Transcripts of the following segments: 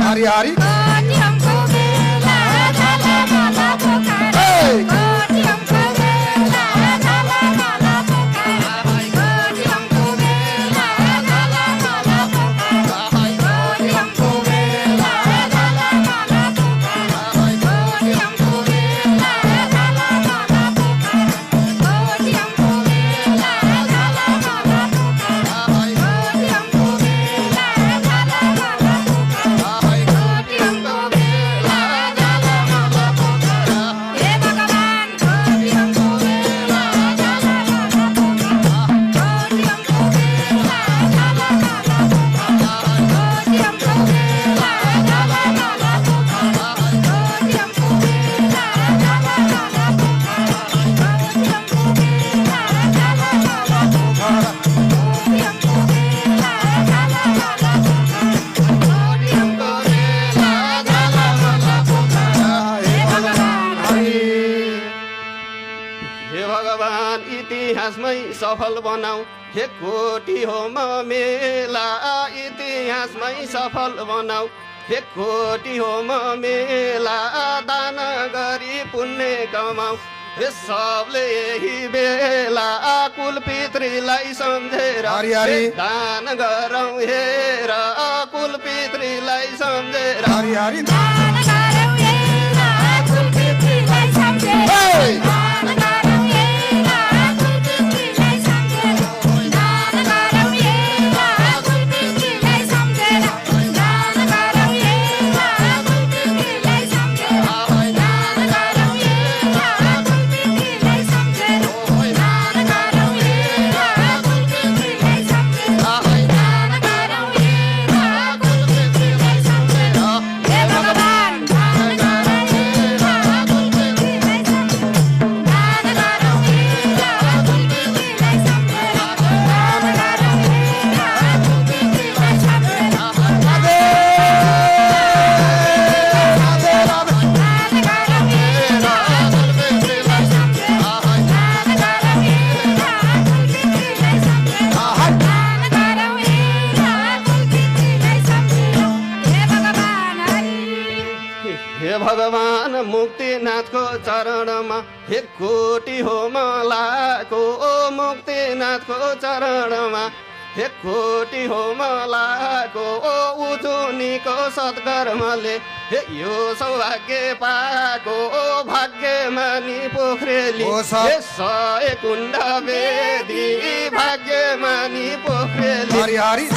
हरि हरि सफल बनाऊ हे कोटी होम मेला इतिहासमै सफल बनाऊ हे कोटी होम मेला दान गरी पुण्य कमाऊ हे सबले यही बेला कुल पितृलाई सम्झेर दान गरौँ हेर कुल पितृलाई सम्झेर भगवान मुक्तिनाथको चरणमा हे कोटी हो मलाको मुक्तिनाथको चरणमा हे कोटी हो मलाको उजुनीको सत्कर्मले हे यो सौभाग्य पाएको भाग्यमानी पोखरेली हे सय कुण्ड वेदी भाग्यमानी पोखरेली हरि हरि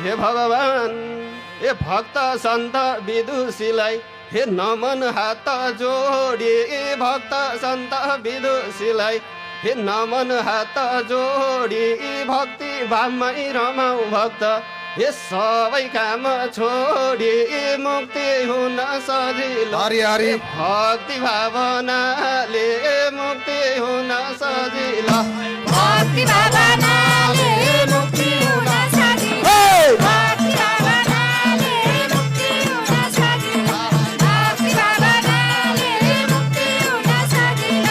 हे भगवान हे भक्त सन्त विदुषीलाई हे नमन हात जोडी भक्त सन्त विदुषीलाई हे नमन हात जोडी भक्ति भावमै रमाऊ भक्त हे सबै काम छोडी मुक्ति हुन सजिलो भक्ति भावनाले मुक्ति हुन सजिलो भक्ति भावनाले मुक्ति हुन सजिलो भक्ति भावनाले मुक्ति हुन सजिलो भक्ति भावनाले मुक्ति हुन सजिलो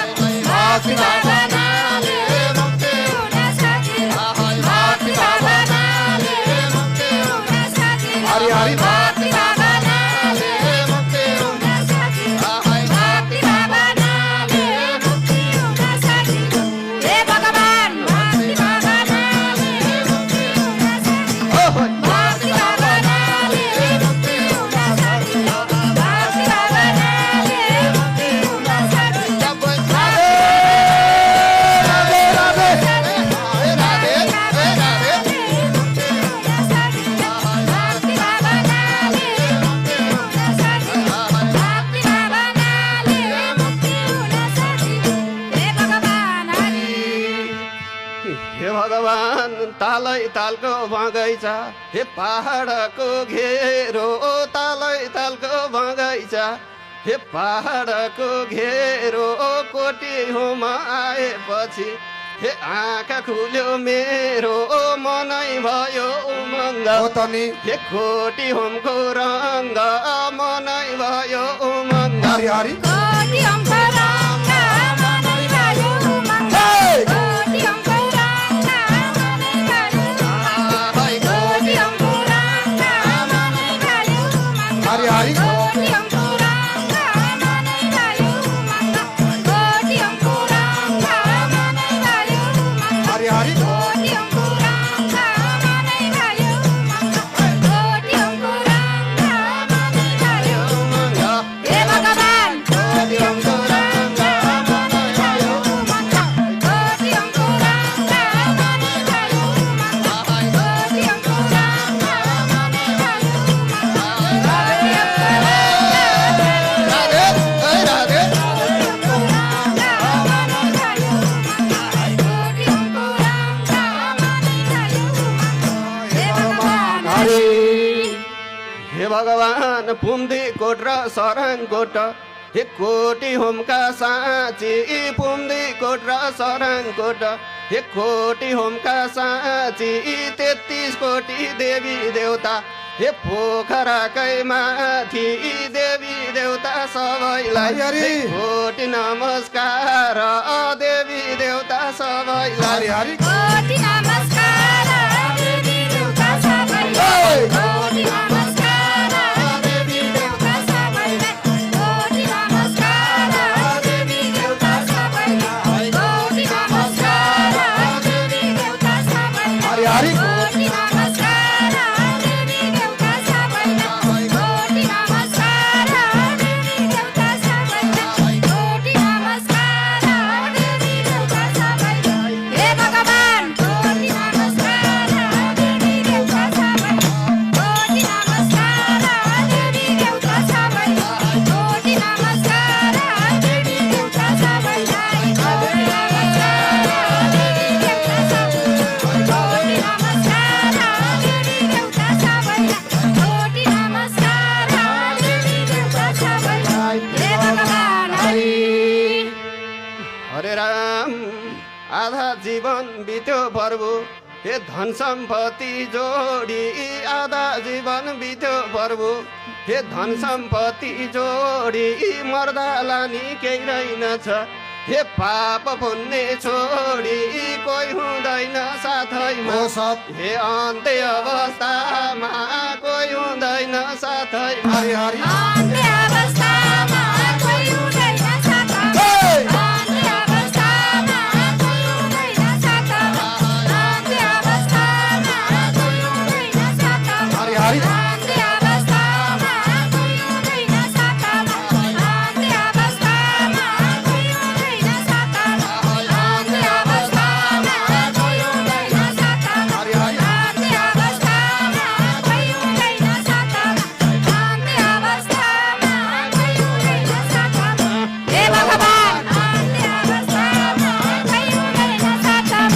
भक्ति भावनाले मुक्ति हुन सजिलो भक्ति भावनाले मुक्ति हुन सजिलो हरि हरि भक्ति भावनाले मुक्ति हुन सजिलो भक्ति भावनाले मुक्ति हुन सजिलो हे भगवान हे भगवान तालै तालको बगैँचा हे पहाडको घेरो तालै तालको बगैँचा हे पहाडको घेरो कोटी होम आएपछि हे आँखा खुल्यो मेरो मनै भयो उमङ्ग हे कोटी होमको रङ्ग मनै भयो उमङ्ग हरि हरि कोटी होमको रङ्ग मनै भयो उमङ्ग कोटी होमको रङ्ग मनै भयो उमङ्ग कोटी होमको रङ्ग मनै भयो उमङ्ग हरि हरि कोटी होमको रङ्ग मनै भयो उमङ्ग कोटी होमको रङ्ग मनै भयो उमङ्ग हरि हरि कोटी होमको रङ्ग मनै भयो उमङ्ग कोटी होमको रङ्ग मनै भयो उमङ्ग हे भगवान कोटी होमको रङ्ग मनै भयो उमङ्ग कोटी होमको रङ्ग मनै भयो उमङ्ग कोटी होमको रङ्ग मनै भयो उमङ्ग राधे ऐ राधे हे भगवान पुम्दी कोट र सरङ कोट हे कोटी होमका साँची पुम्दी कोट र सरङ कोट हे कोटी होमका साँची 33 कोटी देवी देवता हे पोखराकै माथि देवी देवता सबैलाई हरि हरि। हे कोटी नमस्कार देवी देवता सबैलाई हरि हरि कोटी नमस्कार देवी देवता सबैलाई कोटी नमस्कार देवी देवता सबैलाई कोटी नमस्कार देवी देवता सबैलाई कोटी नमस्कार देवी देवता सबैलाई हरि हरि कोटी नमस्कार देवी देवता सबैलाई कोटी नमस्कार देवी देवता सबैलाई कोटी नमस्कार देवी देवता सबैलाई हे भगवान कोटी नमस्कार देवी देवता सबैलाई कोटी नमस्कार देवी देवता सबैलाई कोटी नमस्कार देवी देवता सबैलाई कोटी नमस्कार देवी देवता सबैलाई कोटी नमस्कार देवी देवता सबैलाई कोटी नमस्कार देवी देवता सबैलाई हे भगवान हरे राम आधा जीवन बित्यो प्रभु हे धन सम्पत्ति जोडी आधा जीवन बित्यो प्रभु हे धन सम्पत्ति जोडी मर्दा लानी केही रहेनछ हे पाप पुण्य छोडी कोही हुँदैन साथैमा ओ सब हे अन्त्य अवस्थामा कोही हुँदैन साथैमा हरि हरि अन्त्य अवस्थामा कोही हुँदैन साथमा अन्त्य अवस्थामा कोही हुँदैन साथमा अन्त्य अवस्थामा कोही हुँदैन साथमा हरि हरि अन्त्य अवस्थामा कोही हुँदैन साथमा अन्त्य अवस्थामा कोही हुँदैन साथमा अन्त्य अवस्थामा कोही हुँदैन साथमा हरि हरि अन्त्य अवस्थामा कोही हुँदैन साथमा अन्त्य अवस्थामा कोही हुँदैन साथमा हे भगवान अन्त्य अवस्थामा कोही हुँदैन साथमा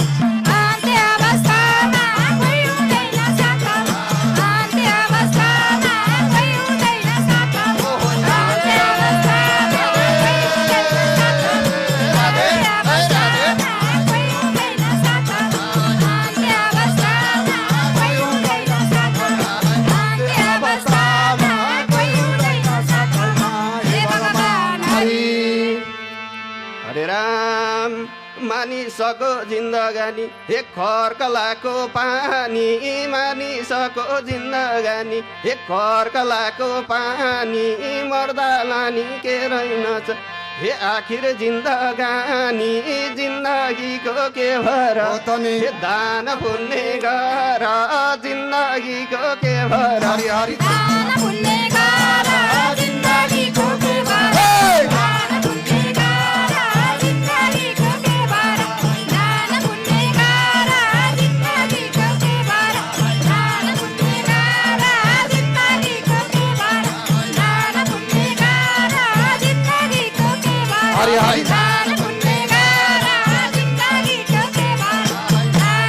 अन्त्य अवस्थामा कोही हुँदैन साथमा अन्त्य अवस्थामा कोही हुँदैन साथमा अन्त्य अवस्थामा कोही हुँदैन साथमा अन्त्य अवस्थामा कोही हुँदैन साथमा अन्त्य अवस्थामा कोही हुँदैन साथमा हे भगवान हरे राम मानिसको जिन्दगानी हे खर्कलाको पानी मानिसको जिन्दगानी हे खर्कलाको पानी मर्दा लानी के रहेनछ हे आखिर जिन्दगानी जिन्दगीको के भर हो त नि हे दान पुण्य गर जिन्दगीको के भर हरि हरि दान पुण्य गर जिन्दगीको के भर दान पुण्य गर जिन्दगीको के भर दान पुण्य गर जिन्दगीको के भर दान पुण्य गर जिन्दगीको के भर दान पुण्य गर जिन्दगीको के भर हरि हरि दान पुण्य गर जिन्दगीको के भर दान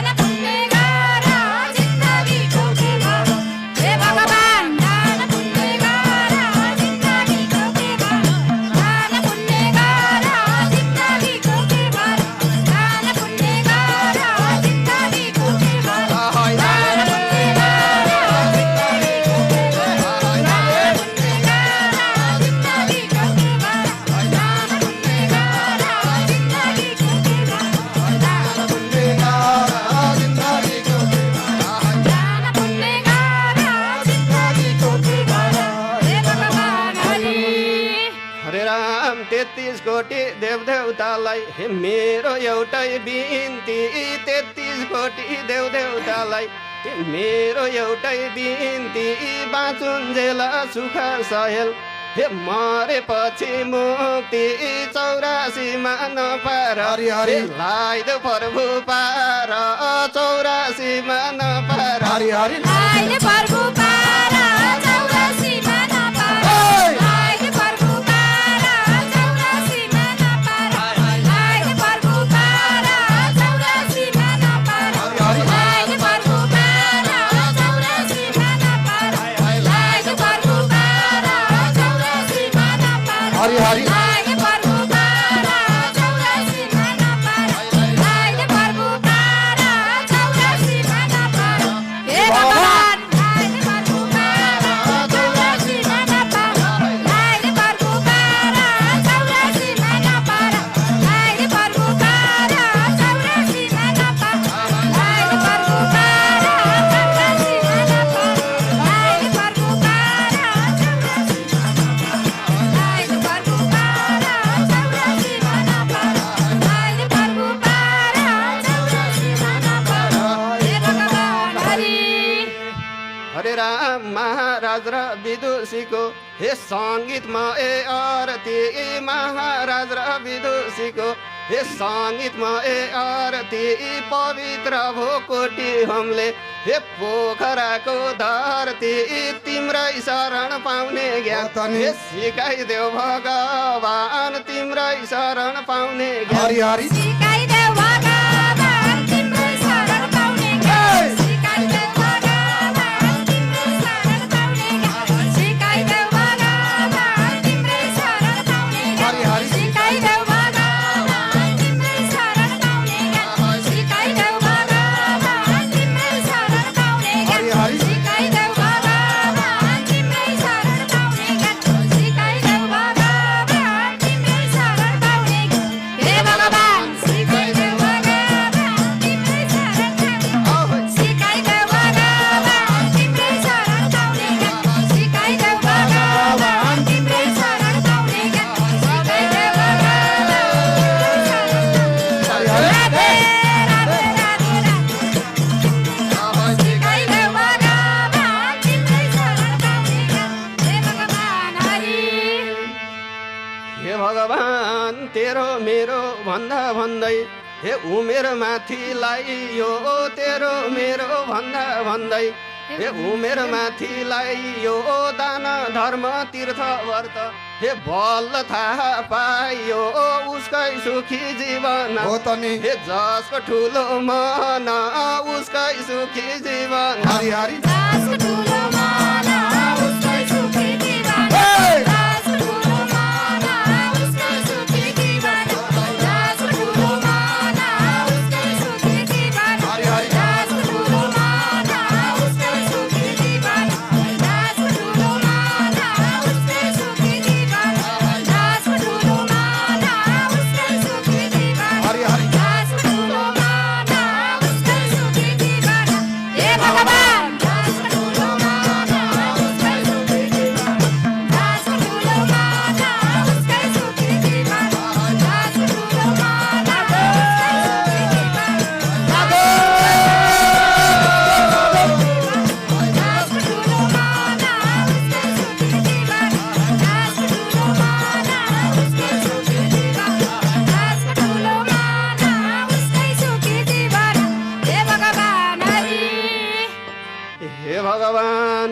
कोटी देवदेवतालाई हे मेरो एउटै बिन्ती 33 कोटी देवदेवतालाई हे मेरो एउटै बिन्ती बाँचुन्जेल सुख सहेल हे मरेपछि मुक्ति 84 मा नपार हरि हरि लाइदो प्रभु पार 84 मा नपार हरि हरि लाइदे प्रभु पार 84 मा नपार लाइदे प्रभु पार 84 मा नपार लाइदे प्रभु पार 84 मा नपार लाइदे प्रभु पार 84 मा नपार लाइदे प्रभु पार 84 मा नपार हरि हरि लाइदे प्रभु पार 84 मा नपार लाइदे प्रभु पार 84 मा नपार हे भगवान लाइदे प्रभु पार 84 मा नपार लाइदे प्रभु पार 84 मा नपार लाइदे प्रभु पार 84 मा नपार लाइदे प्रभु पार 84 मा नपार लाइदे प्रभु पार 84 मा नपार लाइदे प्रभु पार 84 मा नपार लाइदे प्रभु पार 84 मा नपार हे भगवान हरि हरे राम महाराज र विदुषीको हे सङ्गीतमय आरती महाराज र विदुषीको हे सङ्गीतमय आरती पवित्र भो कोटी होमले हे पोखराको धरती तिम्रै शरण पाउने ज्ञान हे सिकाइदेऊ भगवान तिम्रै शरण पाउने ज्ञान हरि हरि सिकाइदेऊ भगवान तिम्रै शरण पाउने ज्ञान सिकाइदेऊ भगवान तिम्रै शरण पाउने ज्ञान सिकाइदेऊ भगवान तिम्रै शरण पाउने हरि ज्ञान हरि सिकाइदेऊ भगवान तिम्रै शरण पाउने ज्ञान सिकाइदेऊ भगवान तिम्रै शरण पाउने हरि ज्ञान हरि सिकाइदेऊ भगवान तिम्रै शरण पाउने ज्ञान सिकाइदेऊ भगवान तिम्रै शरण पाउने ज्ञान हे भगवान सिकाइदेऊ भगवान तिम्रै शरण पाउने सिकाइदेऊ भगवान तिम्रै शरण पाउने ज्ञान सिकाइदेऊ भगवान तिम्रै शरण पाउने ज्ञान सिकाइदेऊ भगवान राधे राधे राधे सिकाइदेऊ भगवान तिम्रै शरण पाउने ज्ञान हे भगवान हरि हे भगवान तेरो मेरो भन्दा भन्दै हे उमेर माथिलाई यो तेरो मेरो भन्दा भन्दै हे उमेर माथिलाई यो दान धर्म तीर्थ व्रत हे बल्ल थाहा पाइयो उसकै सुखी जीवन हो त नि हे जसको ठुलो मन उसकै सुखी जीवन हरि हरि दास ठुलो माना उसकै सुखी जीवन दास ठुलो माना उसकै सुखी जीवन दास ठुलो माना उसकै सुखी जीवन हरि हरि दास ठुलो माना उसकै सुखी जीवन दास ठुलो माना उसकै सुखी जीवन दास ठुलो माना उसकै सुखी जीवन हरि हरि दास ठुलो माना उसकै सुखी जीवन हे भगवान दास ठुलो माना उसकै सुखी जीवन दास ठुलो माना उसकै सुखी जीवन दास ठुलो माना दास ठुलो माना उसकै सुखी जीवन दास ठुलो माना उसकै सुखी जीवन दास ठुलो माना उसकै सुखी जीवन हे भगवान हरि हे भगवान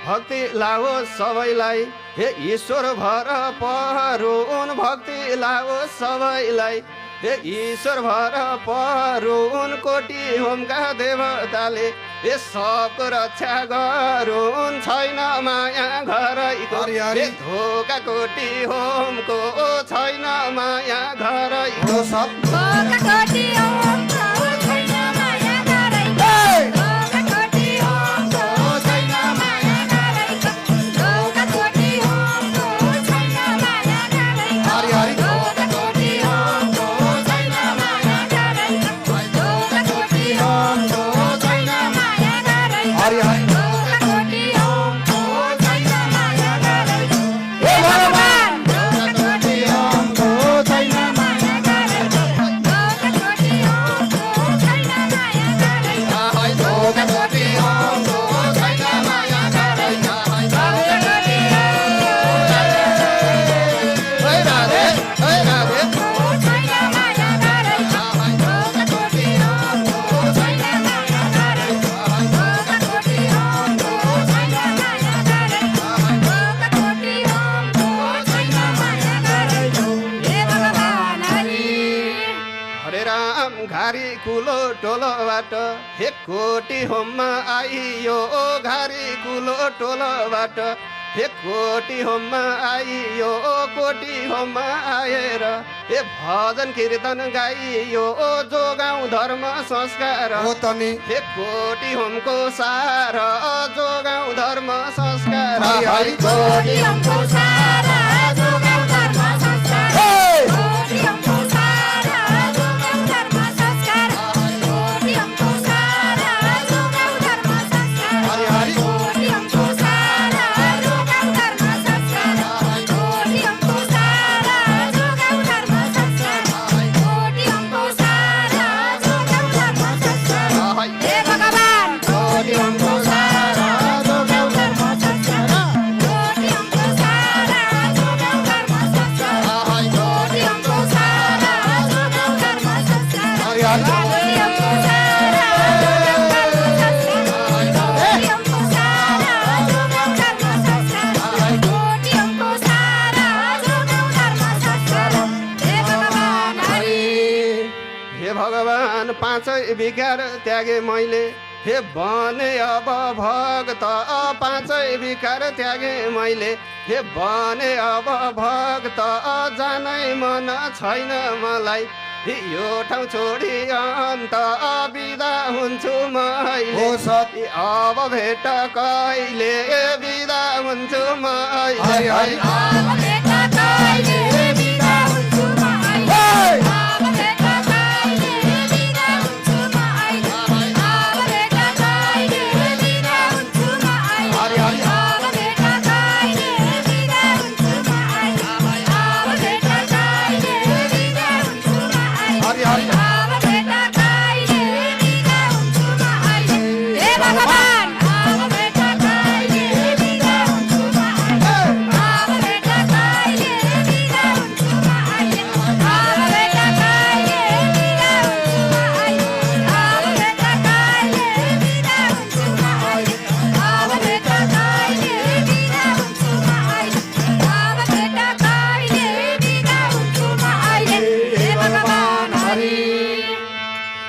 भक्ति लाओस् सबैलाई हे ईश्वर भर परुन् भक्ति लाओस् सबैलाई हे ईश्वर भर परुन् कोटी होमका देवताले हे सबको रक्षा गरुन् छैन माया घरैको हरि हरि। हे धोका कोटी होमको छैन माया घरैको हो सब धोका कोटी होमको छैन माया घरैको धोका कोटी होमको छैन माया घरैको धोका कोटी होमको छैन माया घरैको हरि हरि धोका कोटी होमको छैन माया घरैको धोका कोटी होमको छैन माया घरैको हरि हरि धोका कोटी होमको छैन माया घरैको हे भगवान धोका हरे राम घारी कुलो टोलोबाट हे कोटी होममा आइयो घारी कुलो टोलोबाट हे कोटी होममा आइयो कोटी होममा आएर हे भजन कीर्तन गाइयो जो गाउँ धर्म संस्कार हो तनी हे कोटी होमको सार जो गाउँ धर्म संस्कार हरि हरि कोटी हमको सारा जो गाउँ धर्म संस्कार कोटी हमको सारा जो गाउँ धर्म संस्कार कोटी हमको सारा जो गाउँ धर्म संस्कार हरि हरि कोटी हमको सारा जो गाउँ धर्म संस्कार कोटी हमको सारा जो गाउँ धर्म संस्कार कोटी हमको सारा जो गाउँ धर्म संस्कार हे भगवान कोटी हमको सारा जो गाउँ धर्म संस्कार कोटी हमको सारा जो गाउँ धर्म संस्कार कोटी हमको सारा जो गाउँ धर्म संस्कार हरि हरि कोटी हमको सारा जो गाउँ धर्म संस्कार कोटी हमको सारा जो गाउँ धर्म संस्कार हे भगवान हरि हे भगवान पाँचै विकार त्यागे मैले हे बने अब भक्त पाँचै विकार त्यागे मैले हे बने अब भक्त जानै मन छैन मलाई यो ठाउँ छोडी अन्त बिदा हुन्छु मैले हो सत अब भेट कहिले बिदा हुन्छु मैले हरि हरि अब भेटा कहिले बिदा हुन्छु म अहिले अब भेटा कहिले बिदा हुन्छु म अहिले अब भेटा कहिले बिदा हुन्छु म अहिले हरि हरि अब भेटा कहिले बिदा हुन्छु म अहिले अब भेटा कहिले बिदा हुन्छु म अहिले हरि हरि अब भेटा कहिले बिदा हुन्छु म अहिले हे भगवान अब भेटा कहिले बिदा हुन्छु म अहिले अब भेटा कहिले बिदा हुन्छु म अहिले अब भेटा कहिले बिदा हुन्छु म अहिले अब भेटा कहिले बिदा हुन्छु म अहिले अब भेटा कहिले बिदा हुन्छु म अहिले अब भेटा कहिले बिदा हुन्छु म अहिले हे भगवान हरि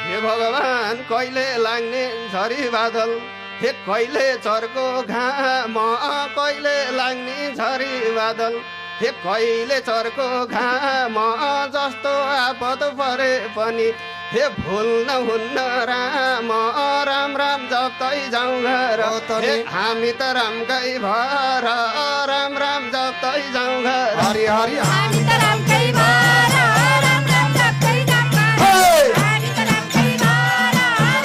हे भगवान कहिले लाग्ने झरी बादल हे कहिले चर्को घाम कहिले लाग्ने झरी बादल हे कहिले चर्को घाम जस्तो आपद परे पनि हे भुल्न हुन्न राम राम राम जप्दै जाउँ घर हो तनी। हे हामी त रामकै भर राम राम जप्दै जाउँ घर हरि हरि हामी त रामकै भर राम राम जप्दै जाउँ घर हामी त रामकै भर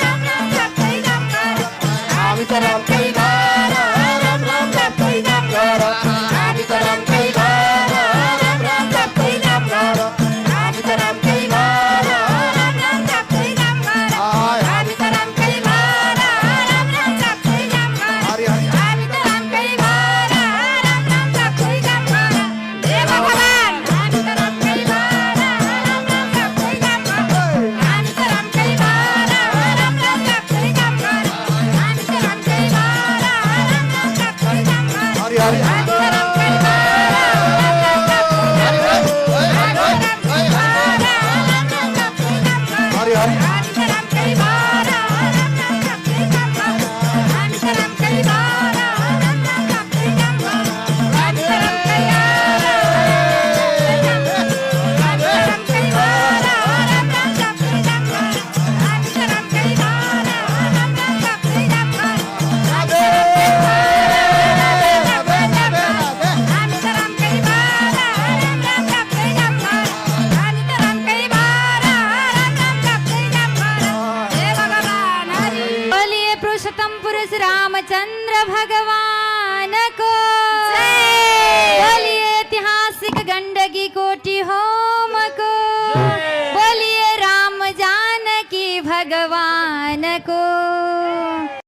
राम राम जप्दै जाउँ घर हामी त रामकै भर राम राम जप्दै जाउँ घर हामी त रामकै भर राम राम जप्दै जाउँ घर हामी त रामकै भर राम राम जप्दै जाउँ घर हामी त रामकै भर राम राम जप्दै जाउँ घर हरि हरि हामी त रामकै भर राम राम जप्दै जाउँ घर हे भगवान हामी त रामकै भर राम राम जप्दै जाउँ घर हामी त रामकै भर राम राम जप्दै जाउँ घर हामी त रामकै भर राम राम जप्दै जाउँ घर हरि हरि हामी त रामकै भर राम राम जप्दै जाउँ घर हामी त रामकै भर राम राम जप्दै जाउँ घर हरि हरि हामी त रामकै भर राम राम जप्दै जाउँ घर हामी त रामकै भर राम राम जप्दै जाउँ घर हामी त रामकै भर राम राम जप्दै जाउँ घर हामी त रामकै भर राम राम जप्दै जाउँ घर हामी त रामकै भर राम राम जप्दै जाउँ घर हामी त रामकै भर राम राम जप्दै जाउँ घर हे भगवान हरि बोलिए पुरुषोत्तम पुरुष रामचंद्र भगवान को बोलिए ऐतिहासिक गंडकी कोटि होम को बोलिए राम जानकी भगवान को।